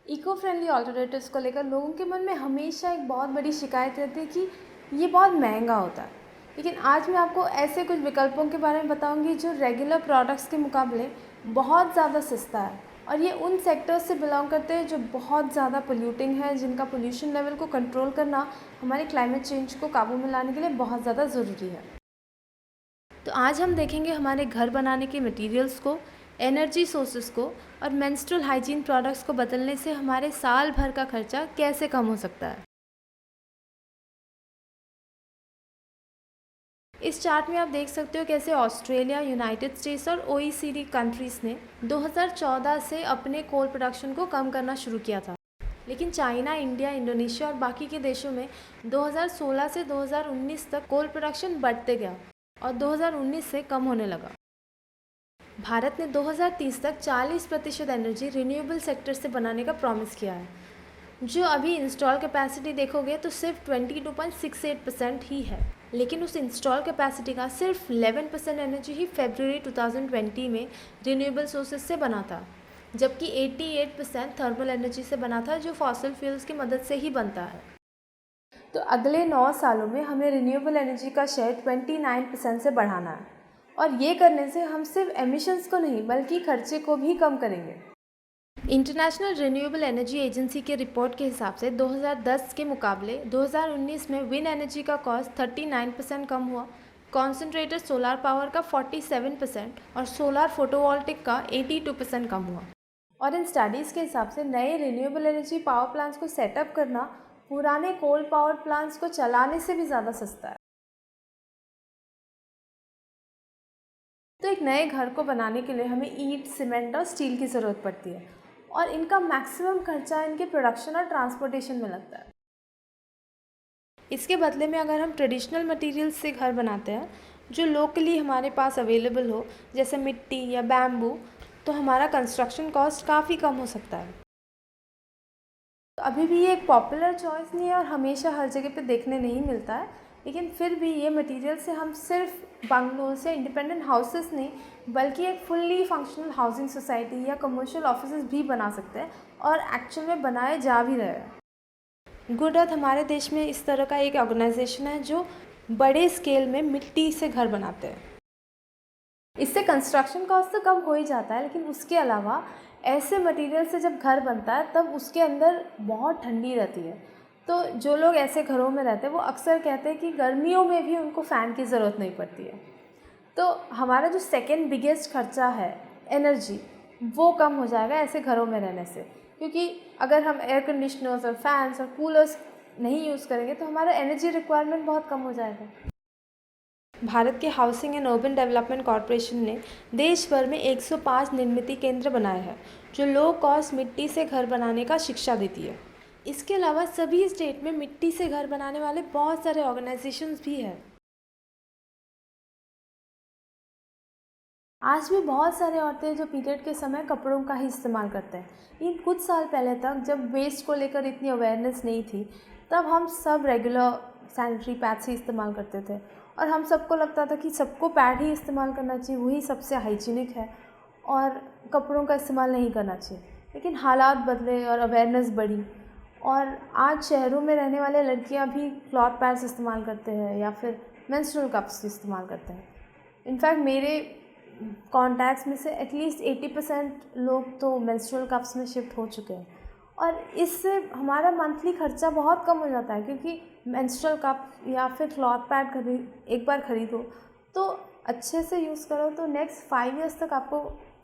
Eco friendly alternatives को लेकर लोगों के मन में हमेशा एक बहुत बड़ी शिकायत रहती है कि ये बहुत महंगा होता है। लेकिन आज मैं आपको ऐसे कुछ विकल्पों के बारे में बताऊंगी जो रेगुलर प्रोडक्ट्स के मुकाबले बहुत ज़्यादा सस्ता है, और ये उन सेक्टर्स से बिलोंग करते हैं जो बहुत ज़्यादा पोल्यूटिंग है, जिनका पोल्यूशन लेवल को कंट्रोल करना हमारे क्लाइमेट चेंज को काबू में लाने के लिए बहुत ज़्यादा ज़रूरी है। तो आज हम देखेंगे हमारे घर बनाने के मटेरियल्स को, एनर्जी सोर्सेज को और मेंस्ट्रुअल हाइजीन प्रोडक्ट्स को बदलने से हमारे साल भर का खर्चा कैसे कम हो सकता है। इस चार्ट में आप देख सकते हो कैसे ऑस्ट्रेलिया, यूनाइटेड स्टेट्स और OECD कंट्रीज़ ने 2014 से अपने कोल प्रोडक्शन को कम करना शुरू किया था। लेकिन चाइना, इंडिया, इंडोनेशिया और बाकी के देशों में 2016 से 2019 तक कोल प्रोडक्शन बढ़ते गया और 2019 से कम होने लगा। भारत ने 2030 तक 40% एनर्जी रिन्यूएबल सेक्टर से बनाने का प्रॉमिस किया है। जो अभी इंस्टॉल कैपेसिटी देखोगे तो सिर्फ 22.68% ही है, लेकिन उस इंस्टॉल कैपेसिटी का सिर्फ 11% एनर्जी ही फरवरी 2020 में रिन्यूएबल सोर्सेज से बना था, जबकि 88% थर्मल एनर्जी से बना था, जो फॉसिल फ्यूल्स की मदद से ही बनता है। तो अगले 9 सालों में हमें रिन्यूएबल एनर्जी का शेयर 29% से बढ़ाना है, और ये करने से हम सिर्फ एमिशंस को नहीं बल्कि खर्चे को भी कम करेंगे। इंटरनेशनल रिन्यूएबल एनर्जी एजेंसी के रिपोर्ट के हिसाब से 2010 के मुकाबले 2019 में विंड एनर्जी का कॉस्ट 39% कम हुआ, कॉन्सेंट्रेटेड सोलर पावर का 47% और सोलर फोटोवोल्टिक का 82% कम हुआ। और इन स्टडीज़ के हिसाब से नए रिन्यूएबल एनर्जी पावर प्लांट्स को सेटअप करना पुराने कोल पावर प्लांट्स को चलाने से भी ज़्यादा सस्ता है। तो एक नए घर को बनाने के लिए हमें ईंट, सीमेंट और स्टील की ज़रूरत पड़ती है, और इनका मैक्सिमम खर्चा इनके प्रोडक्शन और ट्रांसपोर्टेशन में लगता है। इसके बदले में अगर हम ट्रेडिशनल मटेरियल्स से घर बनाते हैं जो लोकली हमारे पास अवेलेबल हो, जैसे मिट्टी या बैम्बू, तो हमारा कंस्ट्रक्शन कॉस्ट काफ़ी कम हो सकता है। तो अभी भी ये एक पॉपुलर चॉइस नहीं है और हमेशा हर जगह पे देखने नहीं मिलता है, लेकिन फिर भी ये मटेरियल से हम सिर्फ बंगलोज या इंडिपेंडेंट हाउसेस नहीं बल्कि एक फुल्ली फंक्शनल हाउसिंग सोसाइटी या कमर्शियल ऑफिसेज भी बना सकते हैं, और एक्चुअल में बनाए जा भी रहे हैं। गुड अर्थ हमारे देश में इस तरह का एक ऑर्गेनाइजेशन है जो बड़े स्केल में मिट्टी से घर बनाते हैं। इससे कंस्ट्रक्शन कॉस्ट तो कम हो ही जाता है, लेकिन उसके अलावा ऐसे मटेरियल से जब घर बनता है तब उसके अंदर बहुत ठंडी रहती है। तो जो लोग ऐसे घरों में रहते हैं वो अक्सर कहते हैं कि गर्मियों में भी उनको फ़ैन की ज़रूरत नहीं पड़ती है। तो हमारा जो सेकेंड बिगेस्ट खर्चा है एनर्जी, वो कम हो जाएगा ऐसे घरों में रहने से, क्योंकि अगर हम एयर कंडीशनर्स और फैंस और कूलर्स नहीं यूज़ करेंगे तो हमारा एनर्जी रिक्वायरमेंट बहुत कम हो जाएगा। भारत के housing and urban development corporation ने देश भर में 105 निर्मित केंद्र बनाए हैं जो लो कॉस्ट मिट्टी से घर बनाने का शिक्षा देती है। इसके अलावा सभी स्टेट में मिट्टी से घर बनाने वाले बहुत सारे ऑर्गेनाइजेशंस भी हैं। आज भी बहुत सारे औरतें जो पीरियड के समय कपड़ों का ही इस्तेमाल करते हैं। लेकिन कुछ साल पहले तक जब वेस्ट को लेकर इतनी अवेयरनेस नहीं थी, तब हम सब रेगुलर सैनिटरी पैड्स ही इस्तेमाल करते थे, और हम सबको लगता था कि सबको पैड ही इस्तेमाल करना चाहिए, वही सबसे हाइजीनिक है और कपड़ों का इस्तेमाल नहीं करना चाहिए। लेकिन हालात बदले और अवेयरनेस बढ़ी, और आज शहरों में रहने वाले लड़कियां भी क्लॉथ पैड्स इस्तेमाल करते हैं या फिर मेंस्ट्रुअल कप्स इस्तेमाल करते हैं। इनफैक्ट मेरे कॉन्टैक्ट्स में से एटलीस्ट 80% लोग तो मेंस्ट्रुअल कप्स में शिफ्ट हो चुके हैं, और इससे हमारा मंथली खर्चा बहुत कम हो जाता है, क्योंकि मेंस्ट्रुअल कप या फिर क्लॉथ पैड एक बार ख़रीदो तो अच्छे से यूज़ करो तो नेक्स्ट 5 ईयर्स तक आपको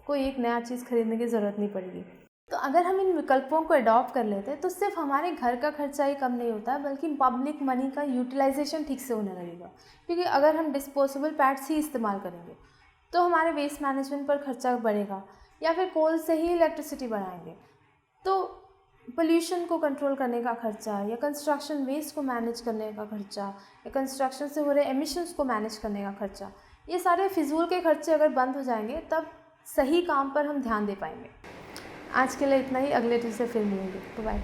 कोई एक नया चीज़ खरीदने की ज़रूरत नहीं पड़ेगी। तो अगर हम इन विकल्पों को अडॉप्ट कर लेते हैं तो सिर्फ हमारे घर का खर्चा ही कम नहीं होता है, बल्कि पब्लिक मनी का यूटिलाइजेशन ठीक से होने लगेगा। क्योंकि अगर हम डिस्पोजेबल पैड्स ही इस्तेमाल करेंगे तो हमारे वेस्ट मैनेजमेंट पर खर्चा बढ़ेगा, या फिर कोल से ही इलेक्ट्रिसिटी बढ़ाएंगे तो पोल्यूशन को कंट्रोल करने का खर्चा, या कंस्ट्रक्शन वेस्ट को मैनेज करने का खर्चा, या कंस्ट्रक्शन से हो रहे एमिशंस को मैनेज करने का खर्चा, ये सारे फिजूल के खर्चे अगर बंद हो जाएंगे तब सही काम पर हम ध्यान दे पाएंगे। आज के लिए इतना ही, अगले ट्यूसडे फिर मिलेंगे। बाय।